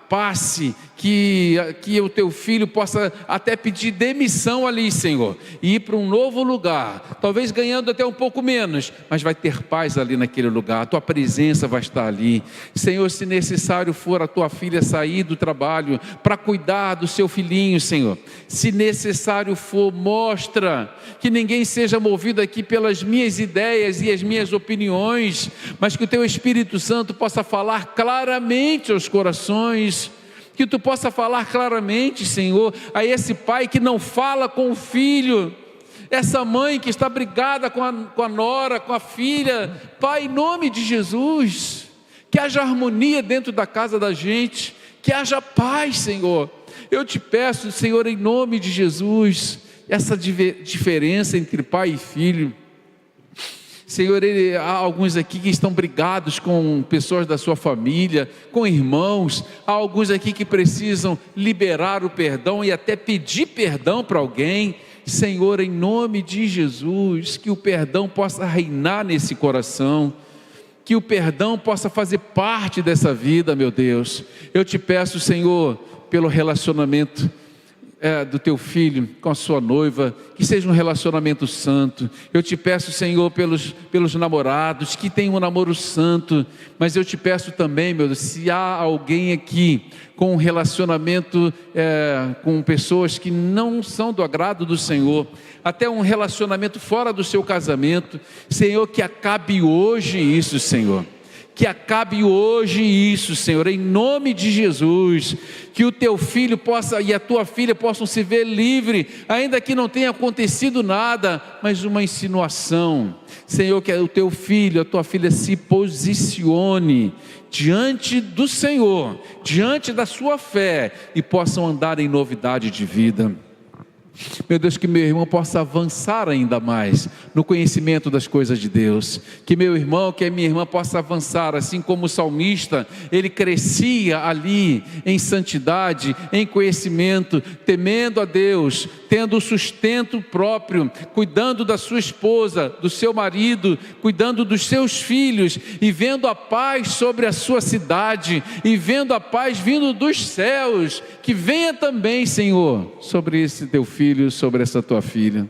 passe, que o teu filho possa até pedir demissão ali, Senhor, e ir para um novo lugar, talvez ganhando até um pouco menos, mas vai ter paz ali naquele lugar, a tua presença vai estar ali. Senhor, se necessário for a tua filha sair do trabalho para cuidar do seu filhinho, Senhor, se necessário for, mostra que ninguém seja movido aqui pelas minhas ideias e as minhas opiniões, mas que o teu Espírito Santo possa falar claramente aos corações, que tu possa falar claramente, Senhor, a esse pai que não fala com o filho, essa mãe que está brigada com a nora, com a filha. Pai, em nome de Jesus, que haja harmonia dentro da casa da gente, que haja paz, Senhor. Eu te peço, Senhor, em nome de Jesus, essa diferença entre pai e filho, Senhor, há alguns aqui que estão brigados com pessoas da sua família, com irmãos, há alguns aqui que precisam liberar o perdão e até pedir perdão para alguém. Senhor, em nome de Jesus, que o perdão possa reinar nesse coração, que o perdão possa fazer parte dessa vida, meu Deus. Eu te peço, Senhor, pelo relacionamento do teu filho com a sua noiva, que seja um relacionamento santo. Eu te peço, Senhor, pelos namorados, que tenham um namoro santo. Mas eu te peço também, meu Deus, se há alguém aqui com um relacionamento com pessoas que não são do agrado do Senhor, até um relacionamento fora do seu casamento, Senhor, que acabe hoje isso, Senhor. Que acabe hoje isso, Senhor, em nome de Jesus. Que o teu filho e a tua filha possam se ver livre, ainda que não tenha acontecido nada, mas uma insinuação. Senhor, que o teu filho, a tua filha se posicione diante do Senhor, diante da sua fé, e possam andar em novidade de vida. Meu Deus, que meu irmão possa avançar ainda mais no conhecimento das coisas de Deus, que meu irmão, que a minha irmã possa avançar, assim como o salmista, ele crescia ali em santidade, em conhecimento, temendo a Deus, tendo o sustento próprio, cuidando da sua esposa, do seu marido, cuidando dos seus filhos, e vendo a paz sobre a sua cidade, e vendo a paz vindo dos céus. Que venha também, Senhor, sobre esse teu filho, sobre essa tua filha.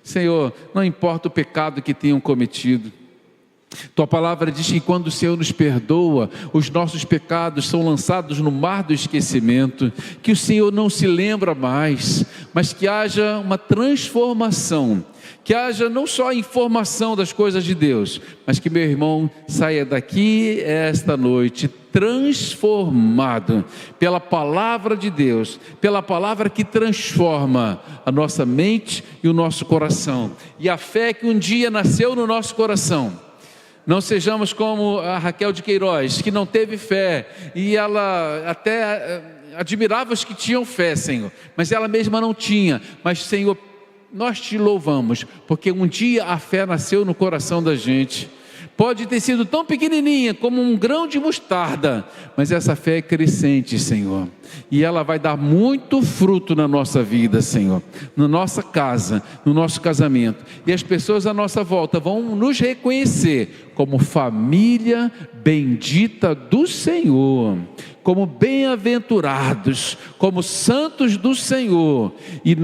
Senhor, não importa o pecado que tenham cometido, tua palavra diz que quando o Senhor nos perdoa, os nossos pecados são lançados no mar do esquecimento, que o Senhor não se lembra mais, mas que haja uma transformação, que haja não só a informação das coisas de Deus, mas que meu irmão saia daqui esta noite transformado pela palavra de Deus, pela palavra que transforma a nossa mente e o nosso coração, e a fé que um dia nasceu no nosso coração. Não sejamos como a Raquel de Queiroz, que não teve fé, e ela até admirava os que tinham fé, Senhor, mas ela mesma não tinha. Mas, Senhor, nós te louvamos, porque um dia a fé nasceu no coração da gente. Pode ter sido tão pequenininha como um grão de mostarda, mas essa fé é crescente, Senhor, e ela vai dar muito fruto na nossa vida, Senhor, na nossa casa, no nosso casamento, e as pessoas à nossa volta vão nos reconhecer como família bendita do Senhor, como bem-aventurados, como santos do Senhor, e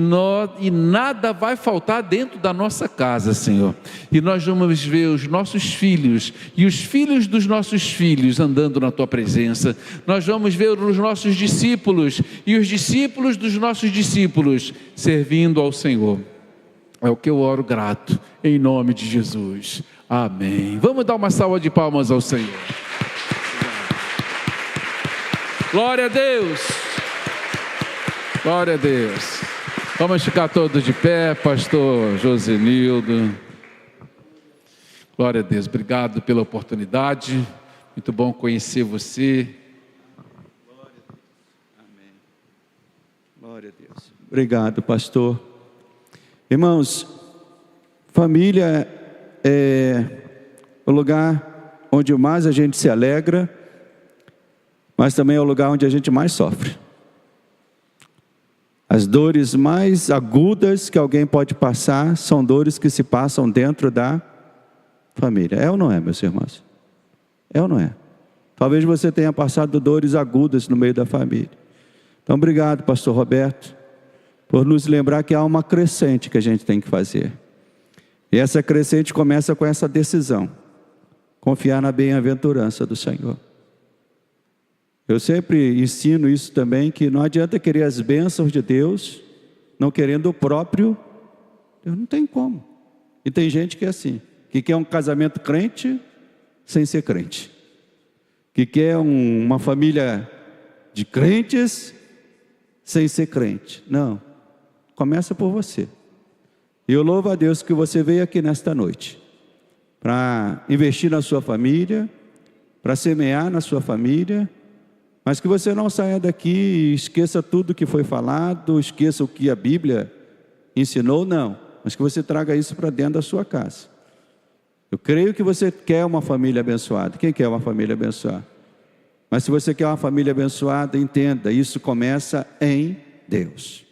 nada vai faltar dentro da nossa casa, Senhor, e nós vamos ver os nossos filhos, e os filhos dos nossos filhos andando na Tua presença. Nós vamos ver os nossos discípulos, e os discípulos dos nossos discípulos, servindo ao Senhor. É o que eu oro grato, em nome de Jesus, amém. Vamos dar uma salva de palmas ao Senhor. Glória a Deus, glória a Deus. Vamos ficar todos de pé, pastor Josenildo. Glória a Deus, obrigado pela oportunidade, muito bom conhecer você. Amém. Glória a Deus. Obrigado, pastor. Irmãos, família é o lugar onde mais a gente se alegra, mas também é o lugar onde a gente mais sofre. As dores mais agudas que alguém pode passar são dores que se passam dentro da família. É ou não é, meus irmãos? É ou não é? Talvez você tenha passado dores agudas no meio da família. Então, obrigado, pastor Roberto, por nos lembrar que há uma crescente que a gente tem que fazer. E essa crescente começa com essa decisão: confiar na bem-aventurança do Senhor. Eu sempre ensino isso também, que não adianta querer as bênçãos de Deus, não querendo o próprio Deus. Não tem como. E tem gente que é assim, que quer um casamento crente sem ser crente, que quer uma família de crentes sem ser crente. Não, começa por você. E eu louvo a Deus que você veio aqui nesta noite para investir na sua família, para semear na sua família, mas que você não saia daqui e esqueça tudo que foi falado, esqueça o que a Bíblia ensinou, não, mas que você traga isso para dentro da sua casa. Eu creio que você quer uma família abençoada. Quem quer uma família abençoada? Mas se você quer uma família abençoada, entenda, isso começa em Deus.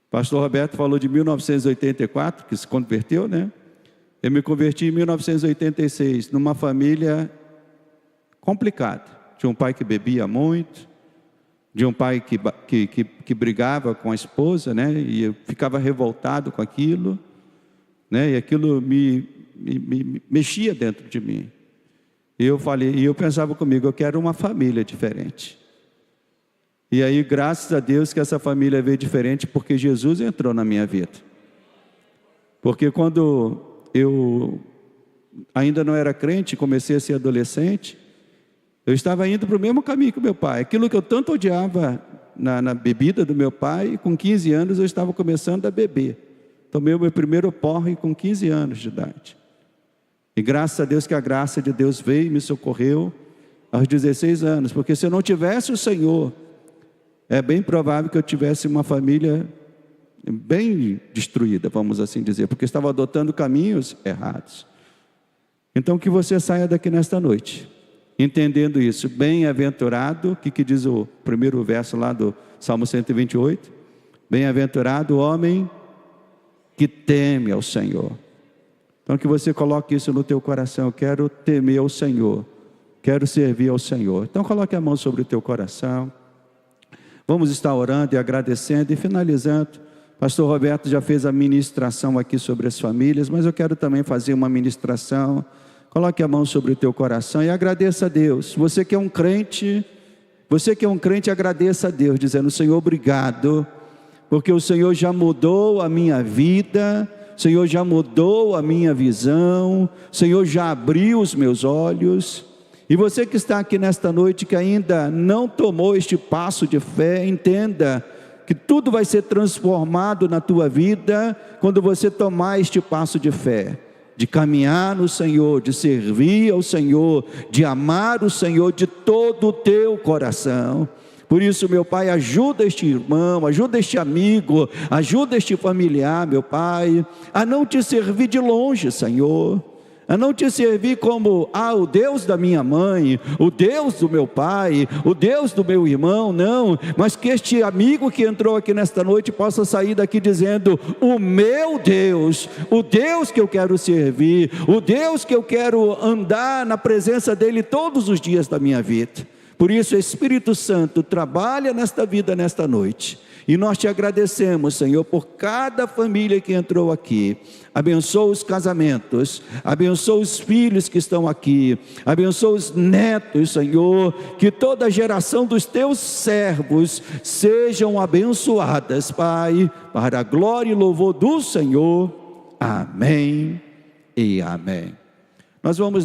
O pastor Roberto falou de 1984, que se converteu, né? Eu me converti em 1986, numa família complicada. Tinha um pai que bebia muito, de um pai que brigava com a esposa, né? E eu ficava revoltado com aquilo, né? E aquilo me mexia dentro de mim. E eu pensava comigo, eu quero uma família diferente. E aí, graças a Deus que essa família veio diferente, porque Jesus entrou na minha vida. Porque quando eu ainda não era crente, comecei a ser adolescente, eu estava indo para o mesmo caminho que meu pai. Aquilo que eu tanto odiava na bebida do meu pai, com 15 anos eu estava começando a beber. Tomei o meu primeiro porre com 15 anos de idade. E graças a Deus que a graça de Deus veio e me socorreu aos 16 anos. Porque se eu não tivesse o Senhor, é bem provável que eu tivesse uma família bem destruída, vamos assim dizer. Porque estava adotando caminhos errados. Então que você saia daqui nesta noite entendendo isso. Bem-aventurado, o que diz o primeiro verso lá do Salmo 128? Bem-aventurado o homem que teme ao Senhor. Então que você coloque isso no teu coração. Eu quero temer ao Senhor, quero servir ao Senhor. Então coloque a mão sobre o teu coração. Vamos estar orando e agradecendo e finalizando. Pastor Roberto já fez a ministração aqui sobre as famílias, mas eu quero também fazer uma ministração. Coloque a mão sobre o teu coração e agradeça a Deus. Você que é um crente, agradeça a Deus, dizendo: Senhor, obrigado, porque o Senhor já mudou a minha vida, o Senhor já mudou a minha visão, o Senhor já abriu os meus olhos. E você que está aqui nesta noite, que ainda não tomou este passo de fé, entenda que tudo vai ser transformado na tua vida, quando você tomar este passo de fé. De caminhar no Senhor, de servir ao Senhor, de amar o Senhor de todo o teu coração. Por isso, meu Pai, ajuda este irmão, ajuda este amigo, ajuda este familiar, meu Pai, a não te servir de longe, Senhor, a não te servir como, o Deus da minha mãe, o Deus do meu pai, o Deus do meu irmão, não, mas que este amigo que entrou aqui nesta noite possa sair daqui dizendo: o meu Deus, o Deus que eu quero servir, o Deus que eu quero andar na presença dEle todos os dias da minha vida. Por isso, Espírito Santo, trabalha nesta vida, nesta noite. E nós te agradecemos, Senhor, por cada família que entrou aqui. Abençoa os casamentos, abençoa os filhos que estão aqui, abençoa os netos, Senhor, que toda a geração dos teus servos sejam abençoadas, Pai, para a glória e louvor do Senhor. Amém e amém. Nós vamos dar